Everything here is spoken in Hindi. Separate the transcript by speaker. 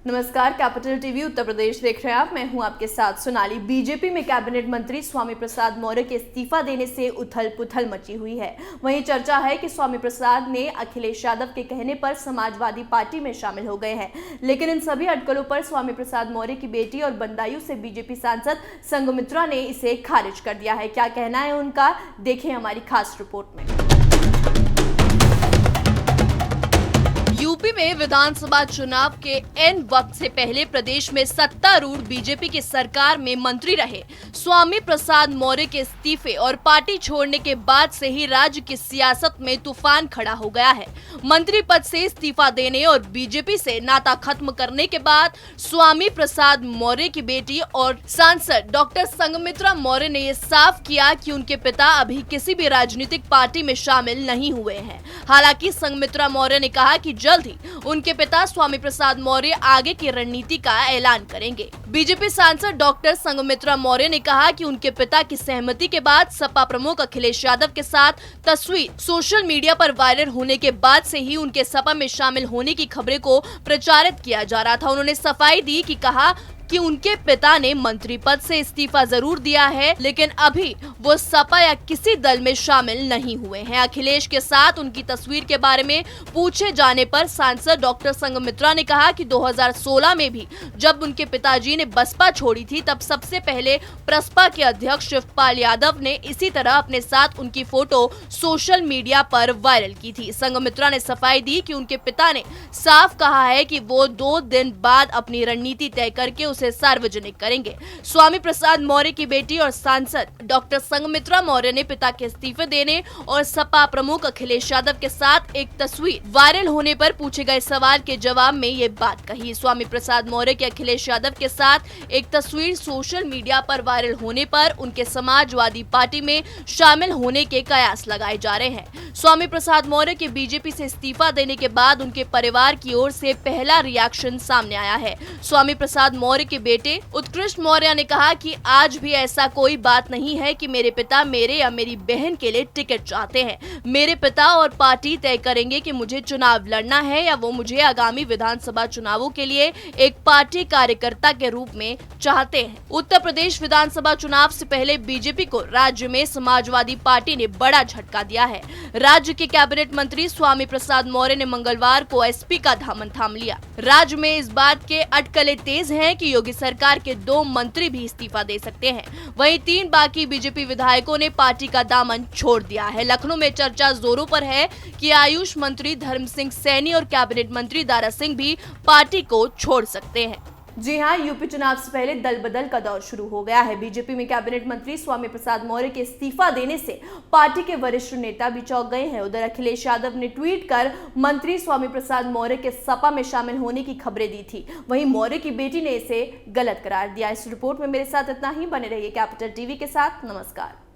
Speaker 1: नमस्कार, कैपिटल टीवी उत्तर प्रदेश देख रहे हैं आप। मैं हूं आपके साथ सोनाली। बीजेपी में कैबिनेट मंत्री स्वामी प्रसाद मौर्य के इस्तीफा देने से उथल पुथल मची हुई है। वहीं चर्चा है कि स्वामी प्रसाद ने अखिलेश यादव के कहने पर समाजवादी पार्टी में शामिल हो गए हैं, लेकिन इन सभी अटकलों पर स्वामी प्रसाद मौर्य की बेटी और बदायूं से बीजेपी सांसद संघमित्रा ने इसे खारिज कर दिया है। क्या कहना है उनका, देखें हमारी खास रिपोर्ट में। यूपी में विधानसभा चुनाव के एन वक्त से पहले प्रदेश में सत्तारूढ़ बीजेपी की सरकार में मंत्री रहे स्वामी प्रसाद मौर्य के इस्तीफे और पार्टी छोड़ने के बाद से ही राज्य की सियासत में तूफान खड़ा हो गया है। मंत्री पद से इस्तीफा देने और बीजेपी से नाता खत्म करने के बाद स्वामी प्रसाद मौर्य की बेटी और सांसद डॉक्टर संघमित्रा मौर्य ने ये साफ किया कि उनके पिता अभी किसी भी राजनीतिक पार्टी में शामिल नहीं हुए हैं। हालांकि संघमित्रा मौर्य ने कहा कि जल्द ही उनके पिता स्वामी प्रसाद मौर्य आगे की रणनीति का ऐलान करेंगे। बीजेपी सांसद डॉक्टर संघमित्रा मौर्य ने कहा कि उनके पिता की सहमति के बाद सपा प्रमुख अखिलेश यादव के साथ तस्वीर सोशल मीडिया पर वायरल होने के बाद से ही उनके सपा में शामिल होने की खबरें को प्रचारित किया जा रहा था। उन्होंने सफाई दी कि कहा कि उनके पिता ने मंत्री पद से इस्तीफा जरूर दिया है, लेकिन अभी वो सपा या किसी दल में शामिल नहीं हुए हैं। अखिलेश के साथ उनकी तस्वीर के बारे में पूछे जाने पर सांसद डॉक्टर संघमित्रा ने कहा कि 2016 में भी जब उनके पिताजी ने बसपा छोड़ी थी, तब सबसे पहले प्रसपा के अध्यक्ष शिवपाल यादव ने इसी तरह अपने साथ उनकी फोटो सोशल मीडिया पर वायरल की थी। संघमित्रा ने सफाई दी कि उनके पिता ने साफ कहा है कि वो 2 दिन बाद अपनी रणनीति तय करके उसे सार्वजनिक करेंगे। स्वामी प्रसाद मौर्य की बेटी और सांसद डॉक्टर संघमित्रा मौर्य ने पिता के इस्तीफे देने और सपा प्रमुख अखिलेश यादव के साथ एक तस्वीर वायरल होने पर पूछे गए सवाल के जवाब में ये बात कही। स्वामी प्रसाद मौर्य के अखिलेश यादव के साथ एक तस्वीर सोशल मीडिया पर वायरल होने पर उनके समाजवादी पार्टी में शामिल होने के कयास लगाए जा रहे हैं। स्वामी प्रसाद मौर्य के बीजेपी से इस्तीफा देने के बाद उनके परिवार की ओर से पहला रिएक्शन सामने आया है। स्वामी प्रसाद मौर्य के बेटे उत्कृष्ट मौर्य ने कहा कि आज भी ऐसा कोई बात नहीं है कि मेरे पिता मेरे या मेरी बहन के लिए टिकट चाहते हैं। मेरे पिता और पार्टी तय करेंगे कि मुझे चुनाव लड़ना है या वो मुझे आगामी विधानसभा चुनावों के लिए एक पार्टी कार्यकर्ता के रूप में चाहते हैं। उत्तर प्रदेश विधानसभा चुनाव से पहले बीजेपी को राज्य में समाजवादी पार्टी ने बड़ा झटका दिया है। राज्य के कैबिनेट मंत्री स्वामी प्रसाद मौर्य ने मंगलवार को एसपी का दामन थाम लिया। राज्य में इस बात के अटकलें तेज हैं कि योगी सरकार के 2 मंत्री भी इस्तीफा दे सकते हैं। वहीं 3 बाकी बीजेपी विधायकों ने पार्टी का दामन छोड़ दिया है। लखनऊ में चर्चा जोरों पर है कि आयुष मंत्री धर्म सिंह सैनी और कैबिनेट मंत्री दारा सिंह भी पार्टी को छोड़ सकते हैं। जी हां, यूपी चुनाव से पहले दल बदल का दौर शुरू हो गया है। बीजेपी में कैबिनेट मंत्री स्वामी प्रसाद मौर्य के इस्तीफा देने से पार्टी के वरिष्ठ नेता भी चौंक गए हैं। उधर अखिलेश यादव ने ट्वीट कर मंत्री स्वामी प्रसाद मौर्य के सपा में शामिल होने की खबरें दी थी। वहीं मौर्य की बेटी ने इसे गलत करार दिया। इस रिपोर्ट में मेरे साथ इतना ही। बने रहिए कैपिटल टीवी के साथ। नमस्कार।